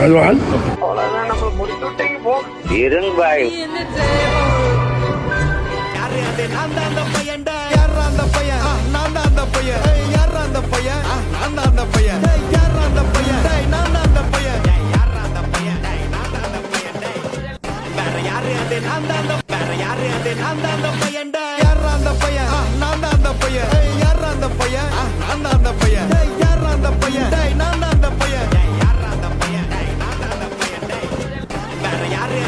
பகவான் அவ்வளவுதான் நம்ம முடித்து விட்டீங்க போ. இருங்க பாய். யாரு அது? நான் தான் அந்த பையன்டா. யாரு அந்த பையன்? நான் தான் அந்த பையன். யாரு அந்த பையன்? நான் தான் அந்த பையன். யாரு அந்த பையன்? நான் தான் அந்த பையன். யாரு அந்த பையன்? நான் தான் அந்த பையன். வேற யாரு அது? நான் தான் அந்த வேற யாரு அது? நான் தான் அந்த பையன்டா. யாரு அந்த பையன்? நான் தான் அந்த பையன். யாரு அந்த பையன்? நான் தான் அந்த பையன். யாரு அந்த பையன்? நான்